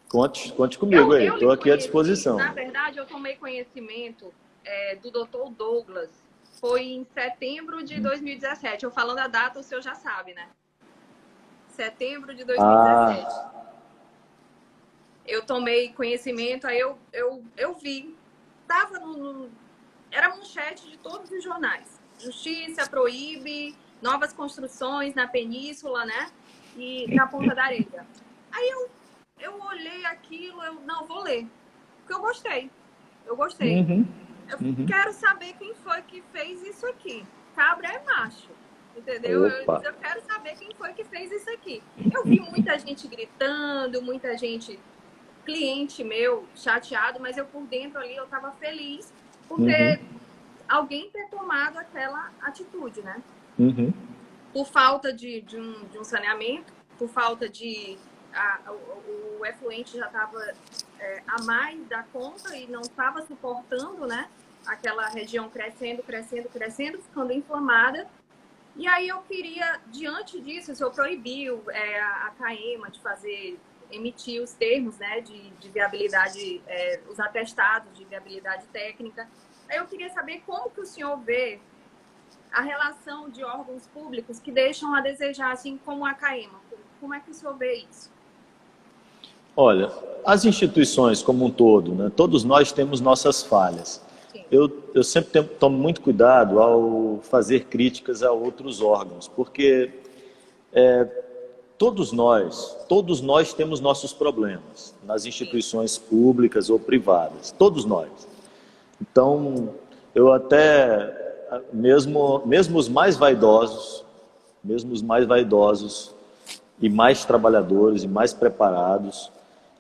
Conte comigo aí, estou aqui à disposição. Na verdade, eu tomei conhecimento do Dr. Douglas, foi em setembro de 2017. Eu falando a data, o senhor já sabe, né? Setembro de 2017. Eu tomei conhecimento, aí eu vi. Tava era manchete de todos os jornais. Justiça proíbe novas construções na península, né? E na Ponta da Areia. Aí eu olhei aquilo, não, vou ler. Porque eu gostei. Eu gostei. Eu quero saber quem foi que fez isso aqui. Cabra é macho. Entendeu? Eu quero saber quem foi que fez isso aqui. Eu vi muita gente gritando, muita gente, cliente meu, chateado, mas eu por dentro ali, eu tava feliz por ter alguém ter tomado aquela atitude, né? Por falta de um saneamento, por falta de... o efluente já estava a mais da conta e não estava suportando, né? Aquela região crescendo, ficando inflamada. E aí eu queria, diante disso, o senhor proibiu a CAEMA de emitir os termos, né, de viabilidade, os atestados de viabilidade técnica. Aí eu queria saber como que o senhor vê a relação de órgãos públicos que deixam a desejar, assim como a CAEMA. Como é que o senhor vê isso? Olha, as instituições como um todo, né, todos nós temos nossas falhas. Eu sempre tomo muito cuidado ao fazer críticas a outros órgãos, porque todos nós temos nossos problemas, nas instituições públicas ou privadas, todos nós. Então, eu até, mesmo os mais vaidosos, e mais trabalhadores, e mais preparados,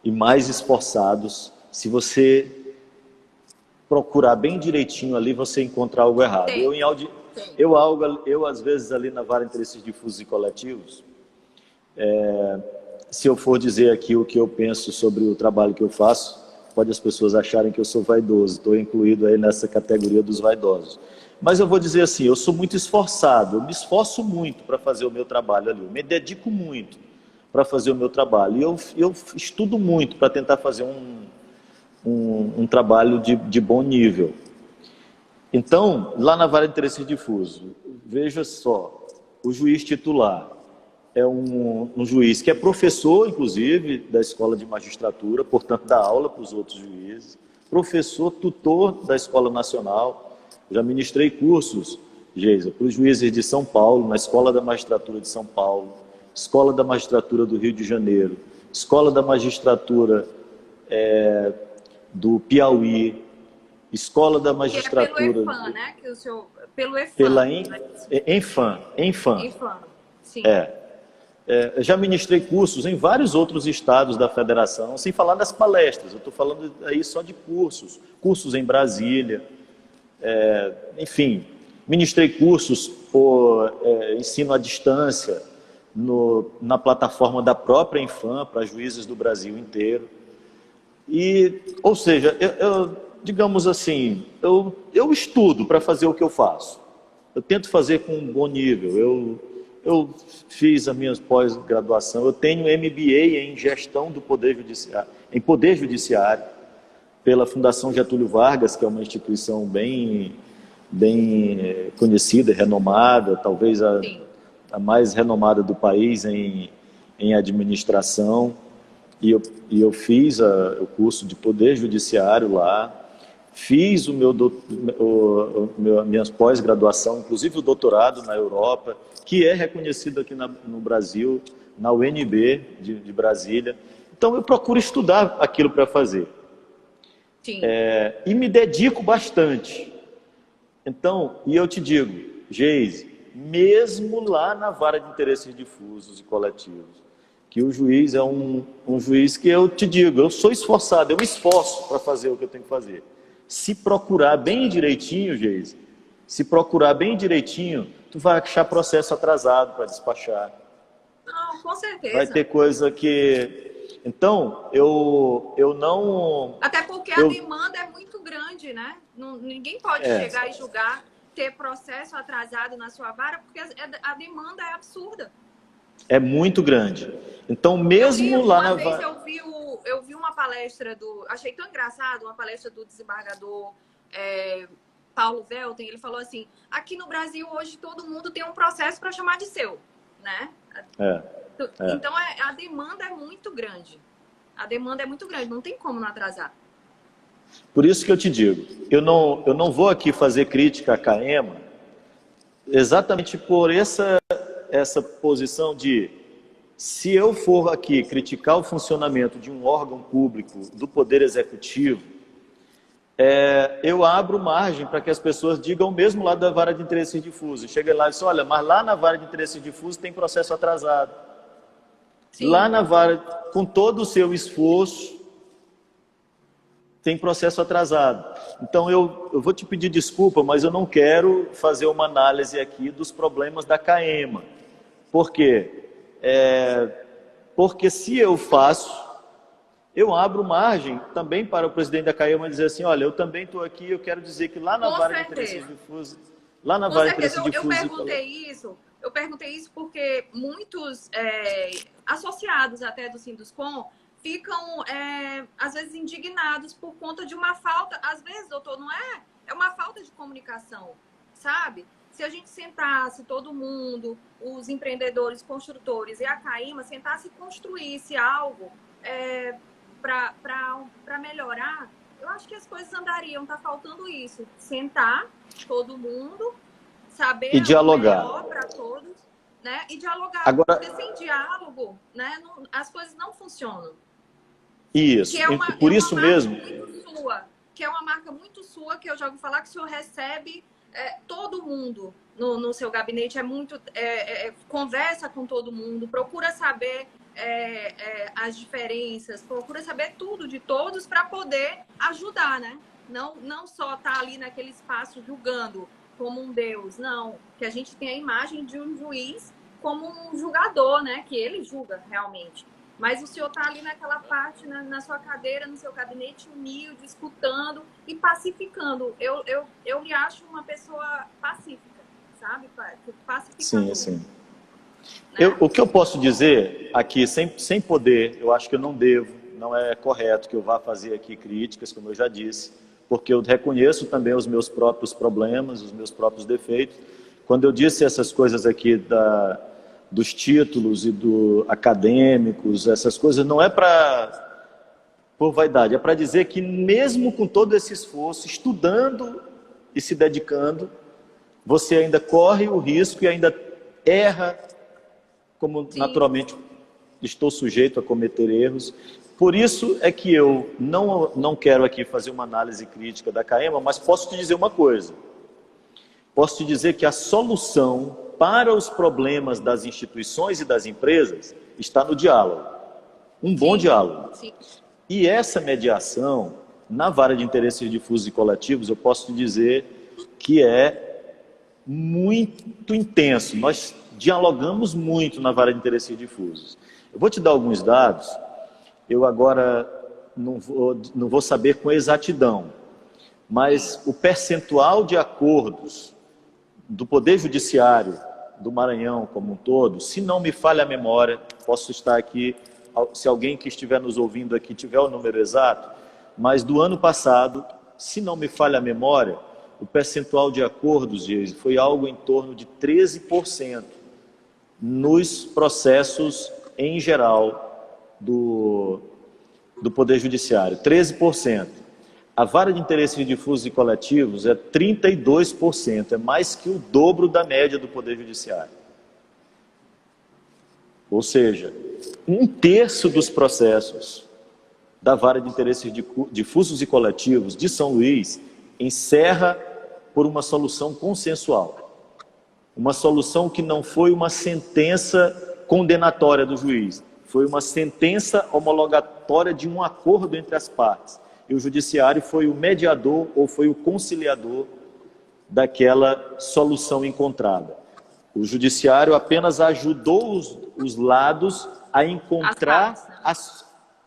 e mais esforçados, se você procurar bem direitinho ali, você encontra algo errado. Eu às vezes, ali na Vara de Interesses Difusos e Coletivos, se eu for dizer aqui o que eu penso sobre o trabalho que eu faço, pode as pessoas acharem que eu sou vaidoso, estou incluído aí nessa categoria dos vaidosos. Mas eu vou dizer assim, eu sou muito esforçado, eu me esforço muito para fazer o meu trabalho ali, eu me dedico muito para fazer o meu trabalho, e eu estudo muito para tentar fazer um trabalho de bom nível. Então, lá na Vara de Interesses Difusos, veja só, o juiz titular é um juiz que é professor, inclusive, da Escola de Magistratura, portanto, dá aula para os outros juízes, professor tutor da Escola Nacional. Já ministrei cursos, Geisa, para os juízes de São Paulo, na Escola da Magistratura de São Paulo, Escola da Magistratura do Rio de Janeiro, Escola da Magistratura do Piauí, Escola da Magistratura... Que é pelo EFAM, né? Que o senhor... Pelo EFAM. Pela ENFAM. Sim. Já ministrei cursos em vários outros estados da federação, sem falar das palestras. Eu estou falando aí só de cursos em Brasília. Enfim, ministrei cursos por ensino à distância na plataforma da própria ENFAM para juízes do Brasil inteiro. Ou seja, digamos assim, eu estudo para fazer o que eu faço. Eu tento fazer com um bom nível. Eu fiz a minha pós-graduação, eu tenho MBA em gestão do Poder Judiciário, em Poder Judiciário, pela Fundação Getúlio Vargas, que é uma instituição bem conhecida, renomada, talvez a mais renomada do país em administração. E eu fiz o curso de Poder Judiciário lá, fiz minha pós-graduação, inclusive o doutorado na Europa, que é reconhecido aqui no Brasil, na UNB de Brasília. Então eu procuro estudar aquilo para fazer. Sim. E me dedico bastante. Então, e eu te digo, Geise, mesmo lá na Vara de Interesses Difusos e Coletivos, que o juiz é um juiz que eu te digo, eu sou esforçado, eu me esforço para fazer o que eu tenho que fazer. Se procurar bem direitinho, Geise, tu vai achar processo atrasado para despachar. Não, com certeza. Vai ter coisa que Então, eu não... Até porque a demanda é muito grande, né? Ninguém pode chegar e julgar, ter processo atrasado na sua vara, porque a demanda é absurda. É muito grande. Então, mesmo lá na vara... Eu vi uma palestra achei tão engraçado, uma palestra do desembargador Paulo Velten. Ele falou assim: aqui no Brasil hoje todo mundo tem um processo para chamar de seu, né? Então a demanda é muito grande. A demanda é muito grande, não tem como não atrasar. Por isso que eu te digo, eu não vou aqui fazer crítica à CAEMA exatamente por essa posição de, se eu for aqui criticar o funcionamento de um órgão público do Poder Executivo, eu abro margem para que as pessoas digam o mesmo lá da vara de interesses difusos. Chega lá e diz: olha, mas lá na vara de interesses difusos tem processo atrasado. Sim. Lá na vara, com todo o seu esforço, tem processo atrasado. Então eu vou te pedir desculpa, mas eu não quero fazer uma análise aqui dos problemas da CAEMA. Por quê? Porque se eu faço, eu abro margem também para o presidente da CAEMA dizer assim: olha, eu também estou aqui, eu quero dizer que lá na vara de interesses difusos... Lá na vara de interesses difusos... Eu perguntei isso porque muitos associados até do Sinduscom ficam, às vezes, indignados por conta de uma falta... Às vezes, doutor, não é? É uma falta de comunicação, sabe? Se a gente sentasse, todo mundo, os empreendedores, construtores e a CAEMA, sentasse e construísse algo para melhorar, eu acho que as coisas andariam. Tá faltando isso. Sentar, todo mundo, saber e dialogar. O melhor para todos, né? E dialogar. Agora... Porque sem diálogo, né, as coisas não funcionam. Isso, por isso mesmo. Que é uma marca muito sua, que eu já ouvi falar que o senhor recebe todo mundo no seu gabinete, conversa com todo mundo, procura saber as diferenças, procura saber tudo de todos para poder ajudar, né? Não só estar ali naquele espaço julgando como um Deus, não. Que a gente tem a imagem de um juiz como um julgador, né? Que ele julga realmente. Mas o senhor está ali naquela parte, na sua cadeira, no seu gabinete, humilde, escutando e pacificando. Eu me acho uma pessoa pacífica, sabe? Pacificadora. Sim. Né? O que eu posso dizer aqui, sem poder, eu acho que eu não devo, não é correto que eu vá fazer aqui críticas, como eu já disse, porque eu reconheço também os meus próprios problemas, os meus próprios defeitos. Quando eu disse essas coisas aqui dos títulos e do acadêmicos, essas coisas, não é por vaidade, é para dizer que mesmo com todo esse esforço, estudando e se dedicando, você ainda corre o risco e ainda erra, como Sim. naturalmente estou sujeito a cometer erros. Por isso é que eu não quero aqui fazer uma análise crítica da CAEMA, mas posso te dizer uma coisa. Posso te dizer que a solução para os problemas das instituições e das empresas está no diálogo. Um bom diálogo. Sim. E essa mediação, na vara de interesses difusos e coletivos, eu posso te dizer que é muito intenso. Nós dialogamos muito na vara de interesses difusos. Eu vou te dar alguns dados, eu agora não vou saber com exatidão, mas o percentual de acordos do Poder Judiciário do Maranhão como um todo, se não me falha a memória, posso estar aqui, se alguém que estiver nos ouvindo aqui tiver o número exato, mas do ano passado, se não me falha a memória, o percentual de acordos, Geise, foi algo em torno de 13% nos processos em geral do Poder Judiciário, 13%. A vara de interesses difusos e coletivos é 32%, é mais que o dobro da média do Poder Judiciário. Ou seja, 1/3 dos processos da vara de interesses difusos e coletivos de São Luís encerra por uma solução consensual. Uma solução que não foi uma sentença condenatória do juiz, foi uma sentença homologatória de um acordo entre as partes. E o judiciário foi o mediador ou foi o conciliador daquela solução encontrada. O judiciário apenas ajudou os lados a encontrar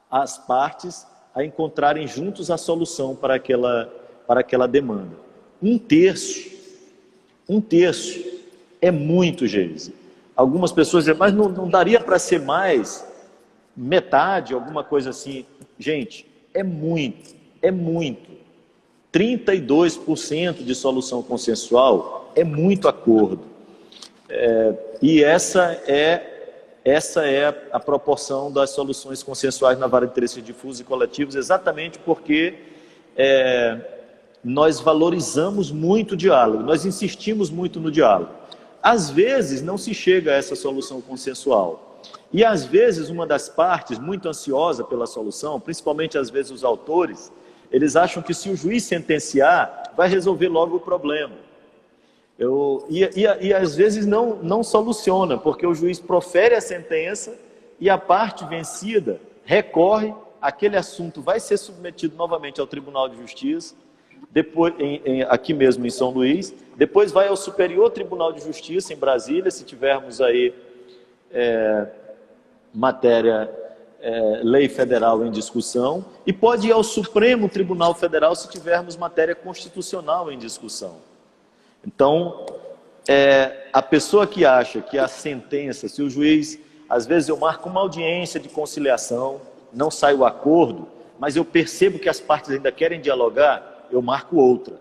as partes a encontrarem juntos a solução para aquela demanda. Um terço é muito, Geise. Algumas pessoas dizem, mas não daria para ser mais metade, alguma coisa assim. Gente, é muito, é muito. 32% de solução consensual é muito acordo. E essa é a proporção das soluções consensuais na vara de interesses difusos e coletivos, exatamente porque nós valorizamos muito o diálogo, nós insistimos muito no diálogo. Às vezes não se chega a essa solução consensual. E às vezes uma das partes, muito ansiosa pela solução, principalmente às vezes os autores, eles acham que se o juiz sentenciar, vai resolver logo o problema. E às vezes não soluciona, porque o juiz profere a sentença e a parte vencida recorre, aquele assunto vai ser submetido novamente ao Tribunal de Justiça, depois, aqui mesmo em São Luís, depois vai ao Superior Tribunal de Justiça em Brasília, se tivermos aí lei federal em discussão, e pode ir ao Supremo Tribunal Federal se tivermos matéria constitucional em discussão. Então, a pessoa que acha que a sentença, se o juiz, às vezes eu marco uma audiência de conciliação, não sai o acordo, mas eu percebo que as partes ainda querem dialogar, eu marco outra.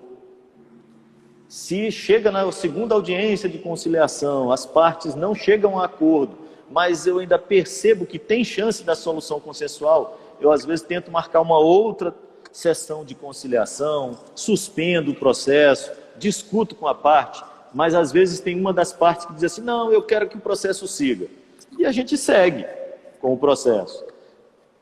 Se chega na segunda audiência de conciliação, as partes não chegam a acordo, mas eu ainda percebo que tem chance da solução consensual, eu às vezes tento marcar uma outra sessão de conciliação, suspendo o processo, discuto com a parte, mas às vezes tem uma das partes que diz assim, não, eu quero que o processo siga. E a gente segue com o processo.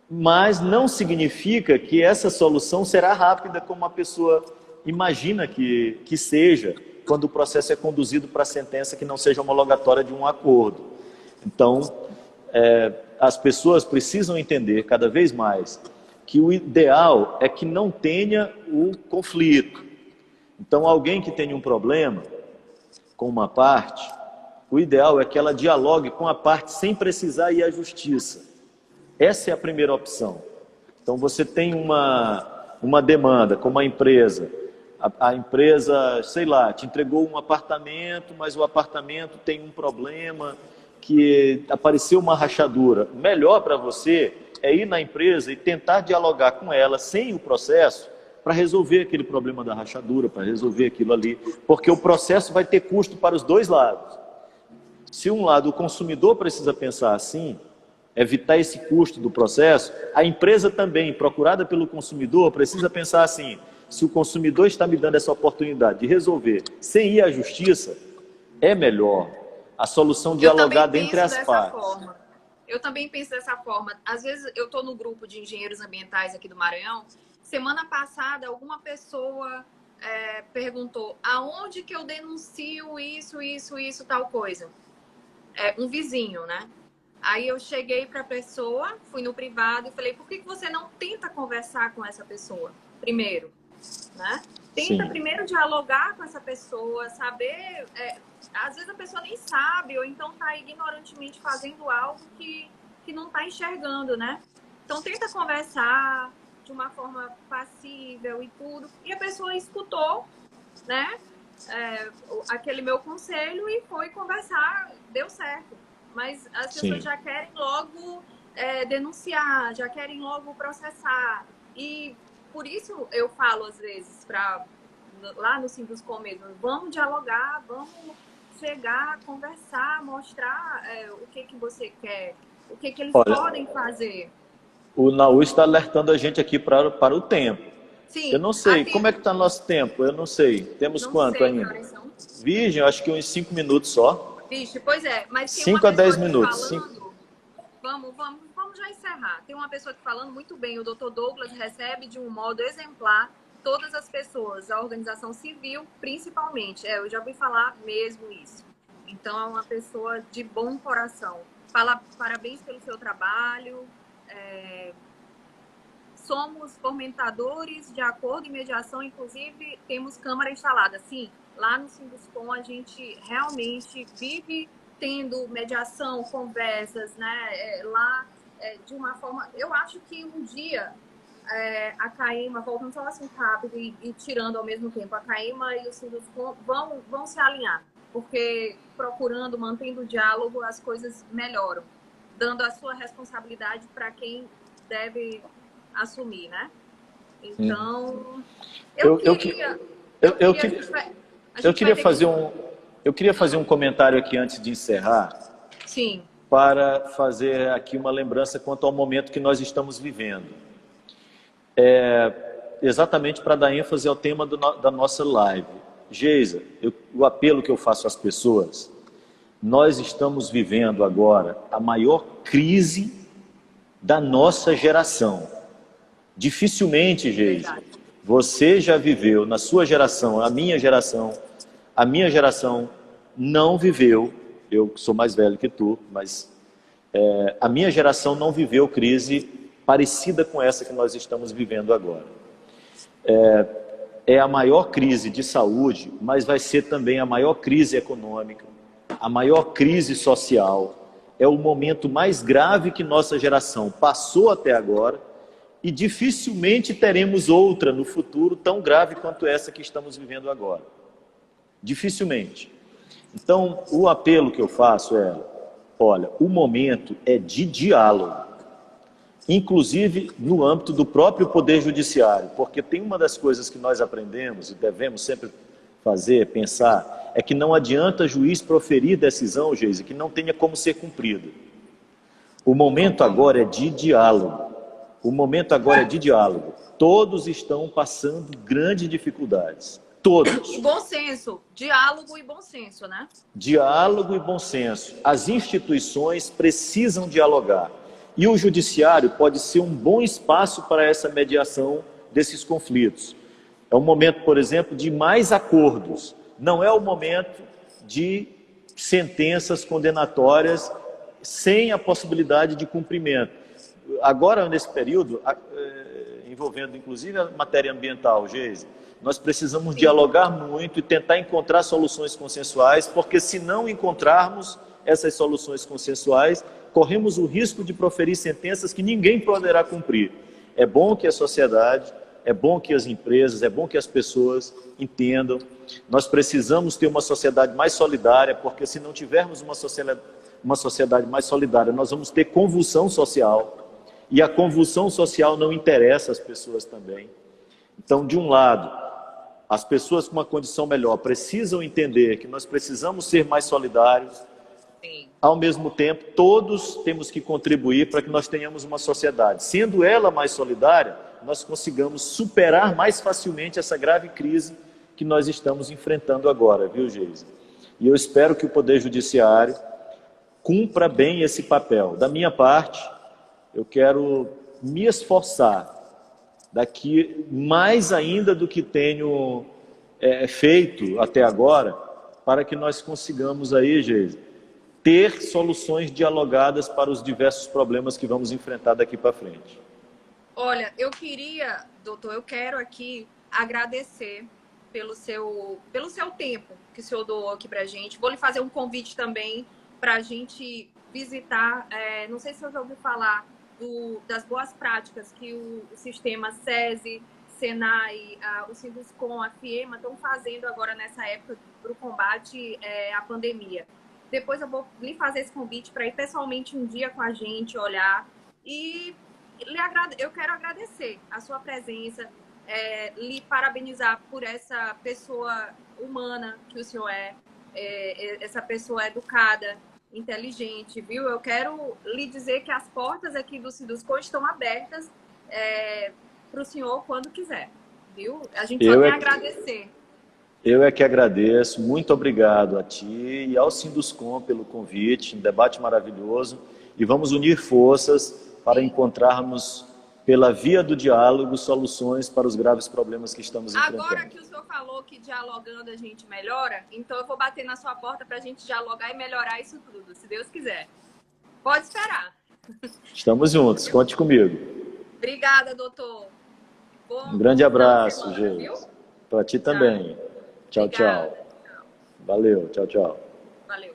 Mas não significa que essa solução será rápida como a pessoa imagina que seja, quando o processo é conduzido para a sentença que não seja homologatória de um acordo. Então, as pessoas precisam entender cada vez mais que o ideal é que não tenha o conflito. Então, alguém que tem um problema com uma parte, o ideal é que ela dialogue com a parte sem precisar ir à justiça. Essa é a primeira opção. Então, você tem uma demanda com uma empresa. A empresa, sei lá, te entregou um apartamento, mas o apartamento tem um problema, que apareceu uma rachadura. Melhor para você é ir na empresa e tentar dialogar com ela sem o processo para resolver aquele problema da rachadura, para resolver aquilo ali, porque o processo vai ter custo para os dois lados. Se um lado, o consumidor precisa pensar assim, evitar esse custo do processo, a empresa também, procurada pelo consumidor, precisa pensar assim, se o consumidor está me dando essa oportunidade de resolver sem ir à justiça, é melhor a solução dialogada entre as partes. Eu também penso dessa forma. Às vezes eu estou no grupo de engenheiros ambientais aqui do Maranhão. Semana passada, alguma pessoa perguntou aonde que eu denuncio isso, tal coisa. Um vizinho, né? Aí eu cheguei para a pessoa, fui no privado e falei, por que você não tenta conversar com essa pessoa primeiro? Né? Tenta primeiro dialogar com essa pessoa, saber... às vezes a pessoa nem sabe, ou então está ignorantemente fazendo algo que não está enxergando, né? Então tenta conversar de uma forma passível e tudo. E a pessoa escutou, né? Aquele meu conselho e foi conversar, deu certo. Mas as pessoas já querem logo denunciar, já querem logo processar. E por isso eu falo às vezes, lá no Sinduscom mesmo, vamos dialogar, vamos chegar, conversar, mostrar o que você quer, o que eles podem fazer. O Naú está alertando a gente aqui para o tempo. Sim, eu não sei, como é que está nosso tempo? Eu não sei. Temos quanto ainda? Virgem, acho que uns 5 minutos só. Vixe, pois é, mas tem 5 a 10 minutos. Vamos já encerrar. Tem uma pessoa aqui falando muito bem, o Dr. Douglas recebe de um modo exemplar todas as pessoas, a organização civil principalmente. Eu já ouvi falar mesmo isso. Então é uma pessoa de bom coração. Parabéns pelo seu trabalho. Somos fomentadores de acordo e mediação, inclusive temos câmara instalada. Sim, lá no Sinduscom a gente realmente vive tendo mediação, conversas, né? Lá de uma forma... Eu acho que um dia a CAEMA, voltando só assim rápido e tirando ao mesmo tempo, a CAEMA e o Sinduscom vão se alinhar, porque procurando, mantendo o diálogo, as coisas melhoram, dando a sua responsabilidade para quem deve assumir, né? Então, eu queria fazer um comentário aqui antes de encerrar. Sim. Para fazer aqui uma lembrança quanto ao momento que nós estamos vivendo. Exatamente para dar ênfase ao tema da nossa live. Geisa, o apelo que eu faço às pessoas, nós estamos vivendo agora a maior crise da nossa geração. Dificilmente, Geisa, você já viveu na sua geração, a minha geração não viveu. Eu sou mais velho que tu, mas a minha geração não viveu crise parecida com essa que nós estamos vivendo agora. É a maior crise de saúde, mas vai ser também a maior crise econômica, a maior crise social. É o momento mais grave que nossa geração passou até agora e dificilmente teremos outra no futuro tão grave quanto essa que estamos vivendo agora. Dificilmente. Então, o apelo que eu faço é, olha, o momento é de diálogo, inclusive no âmbito do próprio Poder Judiciário, porque tem uma das coisas que nós aprendemos e devemos sempre fazer, pensar, é que não adianta juiz proferir decisão, Geise, que não tenha como ser cumprida. O momento agora é de diálogo. O momento agora é de diálogo. Todos estão passando grandes dificuldades. Todos. E bom senso, diálogo e bom senso, né? Diálogo e bom senso. As instituições precisam dialogar. E o judiciário pode ser um bom espaço para essa mediação desses conflitos. É um momento, por exemplo, de mais acordos. Não é o momento de sentenças condenatórias sem a possibilidade de cumprimento. Agora, nesse período, envolvendo inclusive a matéria ambiental, Geise, nós precisamos dialogar muito e tentar encontrar soluções consensuais, porque se não encontrarmos essas soluções consensuais, corremos o risco de proferir sentenças que ninguém poderá cumprir. É bom que a sociedade, é bom que as empresas, é bom que as pessoas entendam. Nós precisamos ter uma sociedade mais solidária, porque se não tivermos uma sociedade mais solidária, nós vamos ter convulsão social. E a convulsão social não interessa às pessoas também. Então, de um lado, as pessoas com uma condição melhor precisam entender que nós precisamos ser mais solidários. Sim. Ao mesmo tempo, todos temos que contribuir para que nós tenhamos uma sociedade. Sendo ela mais solidária, nós consigamos superar mais facilmente essa grave crise que nós estamos enfrentando agora, viu, Geisa? E eu espero que o Poder Judiciário cumpra bem esse papel. Da minha parte, eu quero me esforçar daqui mais ainda do que tenho feito até agora, para que nós consigamos aí, Geisa, ter soluções dialogadas para os diversos problemas que vamos enfrentar daqui para frente. Olha, eu queria, doutor, eu quero aqui agradecer pelo seu tempo que o senhor doou aqui para a gente. Vou lhe fazer um convite também para a gente visitar, não sei se você já ouviu falar, das boas práticas que o sistema SESI, SENAI, o Sinduscom, a FIEMA estão fazendo agora nessa época para o combate à pandemia. Depois eu vou lhe fazer esse convite para ir pessoalmente um dia com a gente, olhar. E eu quero agradecer a sua presença, lhe parabenizar por essa pessoa humana que o senhor essa pessoa educada, inteligente, viu? Eu quero lhe dizer que as portas aqui do Sinduscom estão abertas para o senhor quando quiser, viu? A gente só tem a agradecer. Eu é que agradeço, muito obrigado a ti e ao Sinduscom pelo convite, um debate maravilhoso, e vamos unir forças para encontrarmos, pela via do diálogo, soluções para os graves problemas que estamos enfrentando. Agora que o senhor falou que dialogando a gente melhora, então eu vou bater na sua porta para a gente dialogar e melhorar isso tudo, se Deus quiser. Pode esperar. Estamos juntos, conte comigo. Obrigada, doutor. Um grande abraço, Geisa. Para ti também. Tchau, tchau. Valeu, tchau, tchau. Valeu.